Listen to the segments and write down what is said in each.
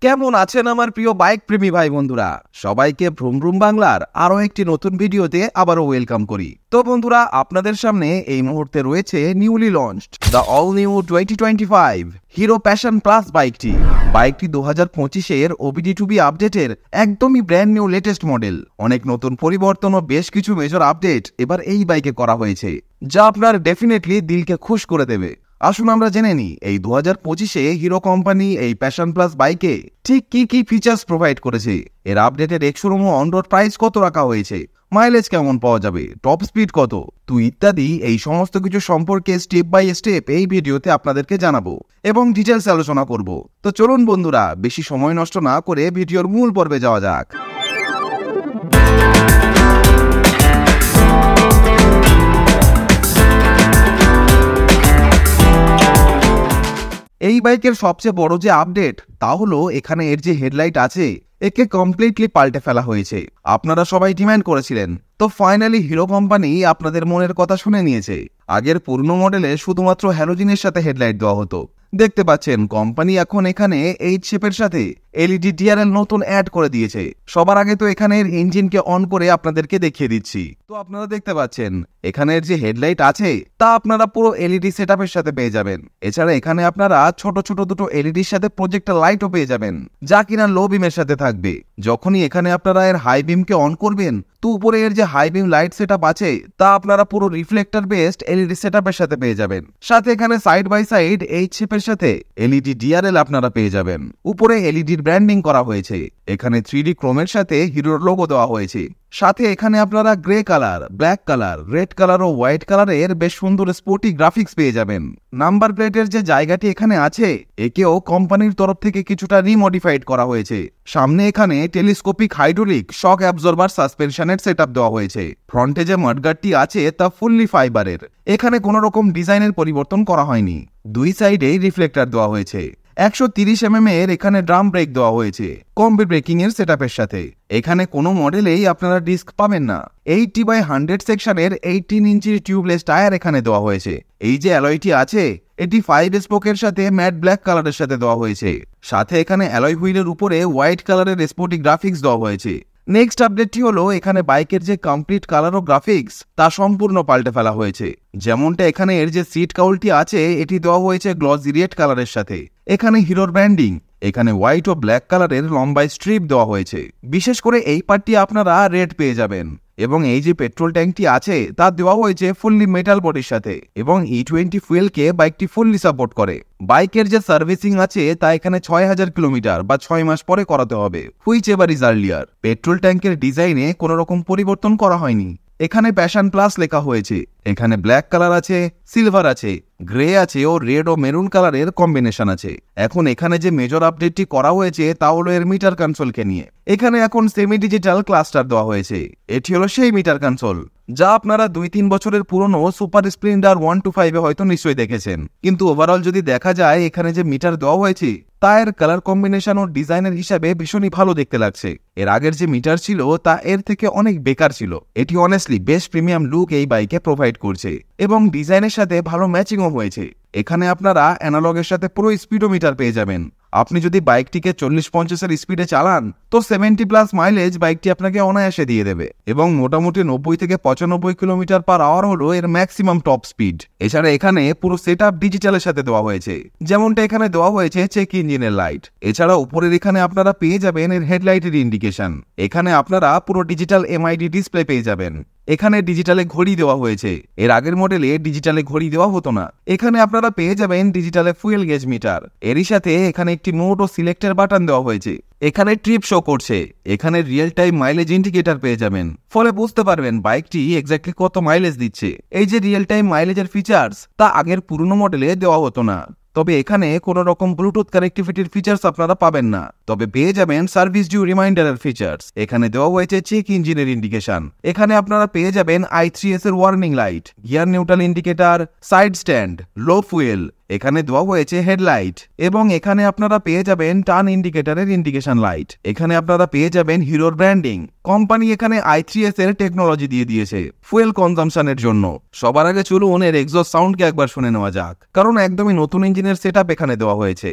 কেমন আছেন আমার প্রিয় বাইক প্রেমী ভাই বন্ধুরা? সবাইকে ভ্রুম ভ্রুম বাংলার আরো একটি নতুন ভিডিওতে আবারও ওয়েলকাম করি। তো বন্ধুরা, আপনাদের সামনে এই মুহূর্তে রয়েছে newly launched the all new 2025 Hero Passion plus বাইকটি। বাইকটি 2025-এর OBD2B আপডেটের একদমই ব্র্যান্ড নিউ লেটেস্ট মডেল। অনেক নতুন পরিবর্তন ও বেশ কিছু মেজর আপডেট এবার এই বাইকে করা হয়েছে, যা আপনার ডেফিনেটলি দিলকে খুশ করে দেবে। আসুন আমরা জেনে নিই এই 2025-এ হিরো কোম্পানি এই প্যাশন প্লাস বাইকে ঠিক কি ফিচার্স প্রোভাইড করেছে, এর আপডেটেড এক্স-শোরুম ও অন রোড প্রাইস কত রাখা হয়েছে, মাইলেজ কেমন পাওয়া যাবে, টপ স্পিড কত, তো ইত্যাদি এই সমস্ত কিছু সম্পর্কে স্টেপ বাই স্টেপ এই ভিডিওতে আপনাদেরকে জানাবো এবং ডিটেলস আলোচনা করব। তো চলুন বন্ধুরা, বেশি সময় নষ্ট না করে ভিডিওর মূল পর্বে যাওয়া যাক। এই বাইকের সবচেয়ে বড় যে আপডেট তা হলো এখানে এর যে হেডলাইট আছে একে কমপ্লিটলি পাল্টে ফেলা হয়েছে। আপনারা সবাই ডিমান্ড করেছিলেন, তো ফাইনালি হিরো কোম্পানি আপনাদের মনের কথা শুনে নিয়েছে। আগের পুরনো মডেলে শুধুমাত্র হ্যালোজিনের সাথে হেডলাইট দেওয়া হতো। দেখতে পাচ্ছেন কোম্পানি এখন এখানে এইচ শেপের সাথে এলইডি ডিআরএল নতুন অ্যাড করে দিয়েছে। সবার আগে তো এখানের ইঞ্জিনকে অন করে আপনাদেরকে দেখিয়ে দিচ্ছি। তো আপনারা দেখতে পাচ্ছেন এখানের যে হেডলাইট আছে তা আপনারা পুরো এলইডি সেটআপের সাথে পেয়ে যাবেন। এছাড়া এখানে আপনারা ছোট ছোট দুটো এলইডির সাথে প্রজেক্টর লাইটও পেয়ে যাবেন, যা কিনা লো বিমের সাথে থাকবে। যখনই এখানে আপনারা এর হাই বিমকে অন করবেন, তো উপরে এর যে হাই বিম লাইট সেটআপ আছে তা আপনারা পুরো রিফ্লেক্টর বেসড এলইডি সেটআপের সাথে পেয়ে যাবেন। সাথে এখানে সাইড বাই সাইড এইচ শেপের সাথে এলইডি ডিআরএল আপনারা পেয়ে যাবেন। উপরে এলইডির ব্র্যান্ডিং করা হয়েছে। এখানে 3D ক্রোমের সাথে হিরোর লোগো দেওয়া হয়েছে। সাথে এখানে আপনারা grey colour, black colour, red colour ও হোয়াইট কালারের বেশ সুন্দর স্পোর্টি গ্রাফিক্স পেয়ে যাবেন। নাম্বার প্লেটের যে জায়গাটি এখানে আছে একেও কোম্পানির তরফ থেকে কিছুটা রিমডিফাইড করা হয়েছে। সামনে এখানে টেলিস্কোপিক হাইড্রোলিক শক অ্যাবজর্বার সাসপেনশনের সেটআপ দেওয়া হয়েছে। ফ্রন্টে যে মাডগার্ডটি আছে তা ফুললি ফাইবারের। এখানে কোনো রকম ডিজাইনের পরিবর্তন করা হয়নি। দুই সাইডে রিফ্লেক্টর দেওয়া হয়েছে। 130 mm এর এখানে ড্রাম ব্রেক দেওয়া হয়েছে কম্বি ব্রেকিং এর সেটআপের সাথে। এখানে কোনো মডেলেই আপনারা ডিস্ক পাবেন না। 80/100 সেকশনের 18 ইঞ্চির টিউবলেস টায়ার এখানে দেওয়া হয়েছে। এই যে অ্যালয়টি আছে এটি 5 স্পোকের সাথে ম্যাট ব্ল্যাক কালারের সাথে দেওয়া হয়েছে। সাথে এখানে অ্যালয় হুইলের উপরে হোয়াইট কালারের স্পোর্টি গ্রাফিক্স দেওয়া হয়েছে। নেক্সট আপডেটটি হলো এখানে বাইকের যে কমপ্লিট কালার ও গ্রাফিক্স তা সম্পূর্ণ পাল্টে ফেলা হয়েছে। যেমনটা এখানে এর যে সিট কাউলটি আছে এটি দেওয়া হয়েছে গ্লসি রেড কালারের সাথে। এখানে হিরোর ব্র্যান্ডিং, এখানে হোয়াইট ও ব্ল্যাক কালারের লম্বাই স্ট্রিপ দেওয়া হয়েছে। বিশেষ করে এই পার্টটি আপনারা রেড পেয়ে যাবেন। এবং এই যে পেট্রোল ট্যাঙ্কটি আছে তা দেওয়া হয়েছে ফুললি মেটাল বডির সাথে এবং E20 ফুয়েলকে বাইকটি ফুললি সাপোর্ট করে। বাইকের যে সার্ভিসিং আছে তা এখানে 6000 কিলোমিটার বা 6 মাস পরে করাতে হবে, which ever is earlier. Petrol ট্যাঙ্কের ডিজাইনে কোনো রকম পরিবর্তন করা হয়নি। এখানে প্যাশন প্লাস লেখা হয়েছে। এখানে ব্ল্যাক কালার আছে, সিলভার আছে, গ্রে আছে ও রেড ও মেরুন কালারের কম্বিনেশন আছে। এখন এখানে যে মেজর আপডেটটি করা হয়েছে তা হলো এর মিটার কনসোলকে নিয়ে। এখানে এখন সেমি ডিজিটাল ক্লাস্টার দেওয়া হয়েছে। এটি হলো সেই মিটার কনসোল যা আপনারা 2-3 বছরের পুরনো সুপার স্প্লেন্ডার 125-এ হয়তো নিশ্চয়ই দেখেছেন। কিন্তু ওভারঅল যদি দেখা যায় এখানে যে মিটার দেওয়া হয়েছে তা এর কালার কম্বিনেশন ও ডিজাইনের হিসাবে ভীষণই ভালো দেখতে লাগছে। এর আগের যে মিটার ছিল তা এর থেকে অনেক বেকার ছিল। এটি অনেস্টলি বেশ প্রিমিয়াম লুক এই বাইকে প্রোভাইড করছে এবং ডিজাইনের সাথে ভালো ম্যাচিংও হয়েছে। এখানে আপনারা অ্যানালগের সাথে পুরো স্পিডোমিটার পেয়ে যাবেন। আপনি যদি বাইকটিকে 40-50-এর স্পিডে চালান তো 70+ মাইলেজ বাইকটি আপনাকে অনায়াসে দিয়ে দেবে এবং মোটামুটি 90-95 কিলোমিটার/আওয়ার হলো এর ম্যাক্সিমাম টপ স্পিড। এছাড়া এখানে পুরো সেটআপ ডিজিটালের সাথে দেওয়া হয়েছে, যেমনটা এখানে দেওয়া হয়েছে চেক ইঞ্জিনের লাইট। এছাড়া উপরের এখানে আপনারা পেয়ে যাবেন এর হেডলাইটের ইন্ডিকেশন। এখানে আপনারা পুরো ডিজিটাল এমআইডি ডিসপ্লে পেয়ে যাবেন। এখানে ডিজিটালে ঘড়ি দেওয়া হয়েছে। এর আগের মডেলে ডিজিটালে ঘড়ি দেওয়া হতো না। এখানে আপনারা পেয়ে যাবেন ডিজিটালে ফুয়েল গেজ মিটার। এরই সাথে এখানে একটি নোট ও সিলেক্টের বাটন দেওয়া হয়েছে। এখানে ট্রিপ শো করছে। এখানে রিয়েল টাইম মাইলেজ ইন্ডিকেটর পেয়ে যাবেন, ফলে বুঝতে পারবেন বাইকটি এক্স্যাক্টলি কত মাইলেজ দিচ্ছে। এই যে রিয়েল টাইম মাইলেজের ফিচার্স তা আগের পুরনো মডেলে দেওয়া হতো না। তবে এখানে কোনো রকম ব্লুটুথ কানেক্টিভিটির ফিচার্স আপনারা পাবেন না, তবে পেয়ে যাবেন সার্ভিস ডিউ রিমাইন্ডারের ফিচার্স। এখানে দেওয়া হয়েছে চেক ইঞ্জিনের ইন্ডিকেশন। এখানে আপনারা পেয়ে যাবেন i3s এর warning light, gear neutral indicator, side stand, লো ফুয়েল। এখানে দেওয়া হয়েছে হেডলাইট এবং এখানে আপনারা পেয়ে যাবেন টার্ন ইন্ডিকেটরের ইন্ডিকেশন লাইট। এখানে আপনারা পেয়ে যাবেন হিরোর ব্র্যান্ডিং। কোম্পানি এখানে i3s এর টেকনোলজি দিয়ে দিয়েছে ফুয়েল কনজাম্পশনের জন্য। সবার আগে চলুন এর এক্সস্ট সাউন্ডকে একবার শুনে নেওয়া যাক, কারণ একদমই নতুন ইঞ্জিনের সেটআপ এখানে দেওয়া হয়েছে।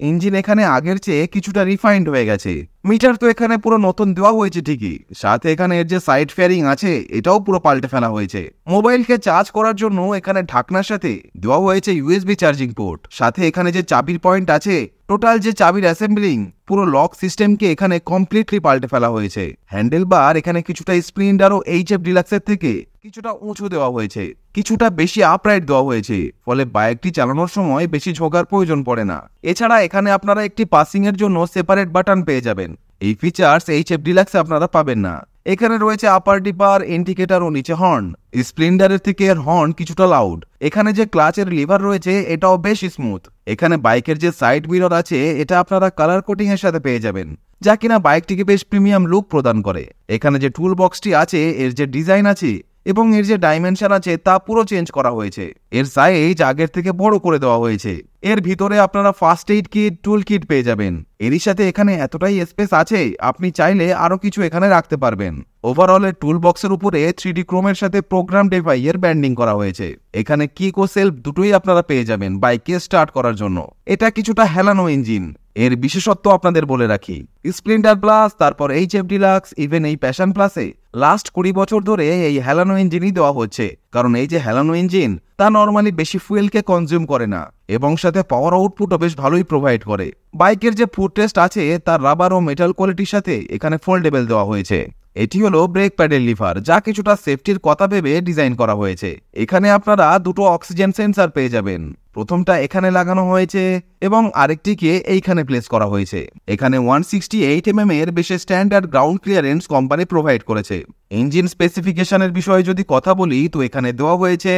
ইঞ্জিন এখানে আগের চেয়ে কিছুটা রিফাইন্ড হয়ে গেছে। মিটার তো এখানে পুরো নতুন দেওয়া হয়েছে ঠিকই, সাথে এখানে এর যে সাইড ফেয়ারিং আছে এটাও পুরো পাল্টে ফেলা হয়েছে। মোবাইলকে চার্জ করার জন্য এখানে ঢাকনার সাথে দেওয়া হয়েছে ইউএসবি চার্জিং পোর্ট। সাথে এখানে যে চাবির পয়েন্ট আছে, টোটাল যে চাবির অ্যাসেম্বলিং, পুরো লক সিস্টেমকে এখানে কমপ্লিটলি পাল্টে ফেলা হয়েছে। হ্যান্ডেল বার এখানে কিছুটা স্প্লেন্ডার ও এইচএফ ডিলাক্সের থেকে কিছুটা উঁচু দেওয়া হয়েছে, কিছুটা বেশি আপরাইট দেওয়া হয়েছে, ফলে বাইকটি চালানোর সময় বেশি ঝোঁকার প্রয়োজন পড়ে না। এছাড়া এখানে আপনারা একটি পাসিং এর জন্য সেপারেট বাটন পেয়ে যাবেন। এই ফিচার্স এইচএফ ডিলাক্সে আপনারা পাবেন না। এখানে রয়েছে আপার ডিপার, ইন্ডিকেটর ও নিচে হর্ন। স্প্লেন্ডারের থেকে এর হর্ন কিছুটা লাউড। এখানে যে ক্লাচের লিভার রয়েছে এটাও বেশ স্মুথ। এখানে বাইকের যে সাইড মিরর আছে এটা আপনারা কালার কোটিং এর সাথে পেয়ে যাবেন, যা কিনা বাইকটিকে বেশ প্রিমিয়াম লুক প্রদান করে। এখানে যে টুল বক্সটি আছে, এর যে ডিজাইন আছে এবং এর যে ডাইমেনশন আছে তা পুরো চেঞ্জ করা হয়েছে। এর সাইজ আগের থেকে বড় করে দেওয়া হয়েছে। এর ভিতরে আপনারা ফার্স্ট এইড কিট, টুল কিট পেয়ে যাবেন। এরই সাথে এখানে এতটাই স্পেস আছে, আপনি চাইলে আরো কিছু এখানে রাখতে পারবেন। ওভারঅল এর টুল বক্সের উপরে 3D ক্রোমের সাথে প্রোগ্রাম ডেভাই এর ব্যান্ডিং করা হয়েছে। এখানে কিক ও সেলফ দুটোই আপনারা পেয়ে যাবেন বাইককে স্টার্ট করার জন্য। এটা কিছুটা হেলানো ইঞ্জিন। এর বিশেষত্ব আপনাদের বলে রাখি, স্প্লেন্ডার প্লাস, তারপর এইচএফ ডিলাক্স, ইভেন এই প্যাশন প্লাসে লাস্ট 20 বছর ধরে এই হেলানো ইঞ্জিনই দেওয়া হচ্ছে। কারণ এই যে হেলানো ইঞ্জিন তা নর্মালি বেশি ফুয়েলকে কনজিউম করে না এবং সাথে পাওয়ার আউটপুটও বেশ ভালোই প্রোভাইড করে। বাইকের যে ফুট রেস্ট আছে তার রাবার ও মেটাল কোয়ালিটির সাথে এখানে ফোল্ডেবল দেওয়া হয়েছে। এটি হলো ব্রেক প্যাডেল লিভার, যা কিছুটা সেফটির কথা ভেবে ডিজাইন করা হয়েছে। এখানে আপনারা দুটো অক্সিজেন সেন্সার পেয়ে যাবেন। প্রথমটা এখানে লাগানো হয়েছে এবং আরেকটিকে এইখানে প্লেস করা হয়েছে। এখানে 168 mm এর বেশ standard ground clearance company provide করেছে। ইঞ্জিন স্পেসিফিকেশনের বিষয়ে যদি কথা বলি তো এখানে দেওয়া হয়েছে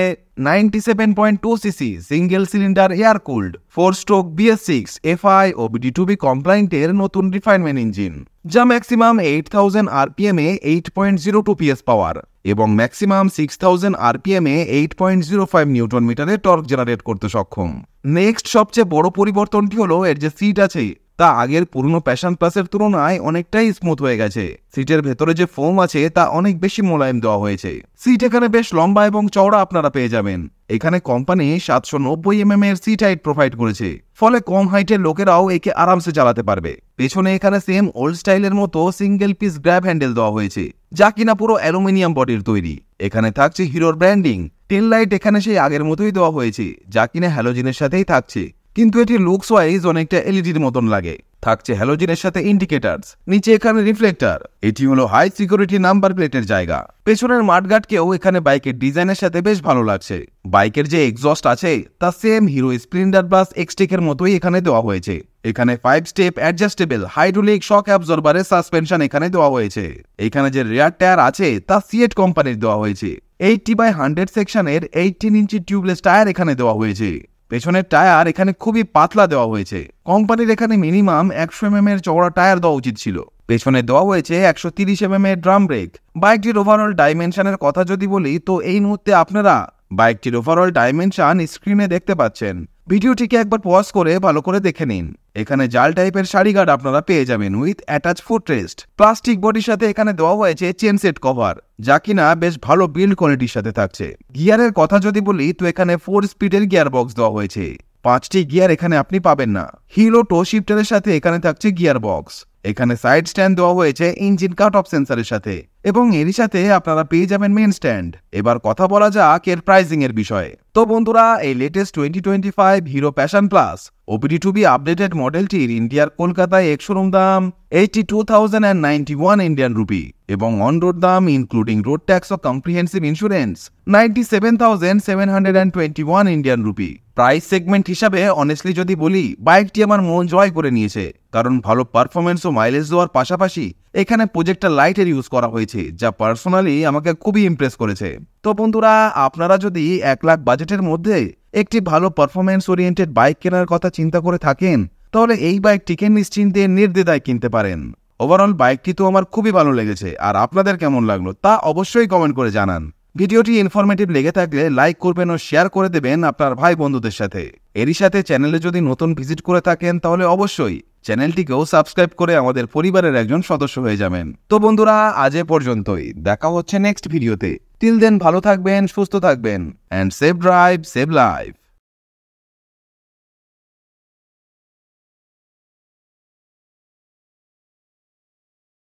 97.2 CC single cylinder air cooled 4 stroke BS6 FI ও BD2B কমপ্লায়েন্টের নতুন রিফাইনমেন্ট ইঞ্জিন, যা ম্যাক্সিমাম 8000 RPM এ 8.02 PS পাওয়ার এবং ম্যাক্সিমাম 6000 RPM এ 8.05 নিউটন মিটারে টর্ক জেনারেট করতে সক্ষম। নেক্সট সবচেয়ে বড় পরিবর্তনটি হলো এর যে সিট আছে তা আগের পুরনো প্যাশন প্লাসের তুলনায় অনেকটাই স্মুথ হয়ে গেছে। সিটের ভেতরে যে ফোম আছে তা অনেক বেশি মোলায়েম দেওয়া হয়েছে। সিট এখানে বেশ লম্বা এবং চওড়া আপনারা পেয়ে যাবেন। এখানে কোম্পানি 790 mm এর সিট হাইট প্রোভাইড করেছে, ফলে কম হাইটের লোকেরাও একে আরামসে চালাতে পারবে। পেছনে এখানে সেম ওল্ড স্টাইলের মতো সিঙ্গেল পিস গ্র্যাব হ্যান্ডেল দেওয়া হয়েছে, যা কিনা পুরো অ্যালুমিনিয়াম বডির তৈরি। এখানে থাকছে হিরোর ব্র্যান্ডিং। টেল লাইট এখানে সেই আগের মতোই দেওয়া হয়েছে, যা কিনা হ্যালোজেনের সাথেই থাকছে, কিন্তু এটি লুকস ওয়াইজ অনেকটা এলইডির মতন লাগে। থাকছে হ্যালোজেনের সাথে ইন্ডিকেটার্স, নিচে এখানে রিফ্লেক্টর। এটি হলো হাই সিকিউরিটি নাম্বার প্লেটের জায়গা। পেছনের মাঠগার্ডকেও এখানে বাইকের ডিজাইনের সাথে বেশ ভালো লাগছে। বাইকের যে এক্সস্ট আছে তা সেম হিরো স্প্লেন্ডার প্লাস এক্সটেকের মতোই এখানে দেওয়া হয়েছে। এখানে 5 স্টেপ অ্যাডজাস্টেবল হাইড্রোলিক শক অ্যাবজর্বারের সাসপেনশন এখানে দেওয়া হয়েছে। এখানে যে রিয়ার টায়ার আছে তা সিয়েট কোম্পানির দেওয়া হয়েছে। 80/100 সেকশনের 18 ইঞ্চি টিউবলেস টায়ার এখানে দেওয়া হয়েছে। পেছনের টায়ার এখানে খুবই পাতলা দেওয়া হয়েছে। কোম্পানির এখানে মিনিমাম 100 mm এর চওড়া টায়ার দেওয়া উচিত ছিল। পেছনে দেওয়া হয়েছে 130 mm এর ড্রাম ব্রেক। বাইকটির ওভারঅল ডাইমেনশনের কথা যদি বলি তো এই মুহূর্তে আপনারা বাইকটির ওভারঅল ডাইমেনশন স্ক্রিনে দেখতে পাচ্ছেন। ভিডিওটিকে একবার পজ করে ভালো করে দেখে নিন। এখানে জাল টাইপের সারি গার্ড আপনারা পেয়ে যাবেন with attach foot rest. Plastic বডির সাথে এখানে দেওয়া হয়েছে চেন সেট কভার, যা কিনা বেশ ভালো বিল্ড কোয়ালিটির সাথে থাকছে। গিয়ারের কথা যদি বলি তো এখানে 4 স্পিডের গিয়ার বক্স দেওয়া হয়েছে। 5টি গিয়ার এখানে আপনি পাবেন না। হিল ও টো শিফটারের সাথে এখানে থাকছে গিয়ার বক্স। এখানে সাইড স্ট্যান্ড দেওয়া হয়েছে ইঞ্জিন কাট অফ সেন্সরের সাথে এবং এরই সাথে আপনারা পেয়ে যাবেন মেন স্ট্যান্ড। এবার কথা বলা যাক এর প্রাইসিং এর বিষয়ে। তো বন্ধুরা, এই latest 2025 Hero Passion Plus OBD2B updated মডেলটির ইন্ডিয়ার কলকাতায় এক্স-শোরুম দাম 82,091 ইন্ডিয়ান রুপি এবং অন রোড দাম ইনক্লুডিং রোড ট্যাক্স ও comprehensive insurance 97,721 Indian rupee. Price segment হিসাবে অনেস্টলি যদি বলি, বাইকটি আমার মন জয় করে নিয়েছে, কারণ ভালো পারফরমেন্স ও মাইলেজ দেওয়ার পাশাপাশি এখানে প্রজেক্টর লাইটের ইউজ করা হয়েছে, যা পার্সোনালি আমাকে খুবই ইমপ্রেস করেছে। তো বন্ধুরা, আপনারা যদি 1 লাখ বাজেটের মধ্যে একটি ভালো পারফরমেন্স ওরিয়েন্টেড বাইক কেনার কথা চিন্তা করে থাকেন, তাহলে এই বাইকটিকে নিশ্চিন্তে নির্দ্বিধায় কিনতে পারেন। ওভারঅল বাইকটি তো আমার খুবই ভালো লেগেছে, আর আপনাদের কেমন লাগলো তা অবশ্যই কমেন্ট করে জানান। ভিডিওটি ইনফরমেটিভ লেগে থাকলে লাইক করবেন ও শেয়ার করে দেবেন আপনার ভাই বন্ধুদের সাথে। এরই সাথে চ্যানেলে যদি নতুন ভিজিট করে থাকেন তাহলে অবশ্যই চ্যানেলটিকেও সাবস্ক্রাইব করে আমাদের পরিবারের একজন সদস্য হয়ে যাবেন। তো বন্ধুরা, আজ এ পর্যন্তই। দেখা হচ্ছে নেক্সট ভিডিওতে। টিল দেন ভালো থাকবেন, সুস্থ থাকবেন, and save drive, save life.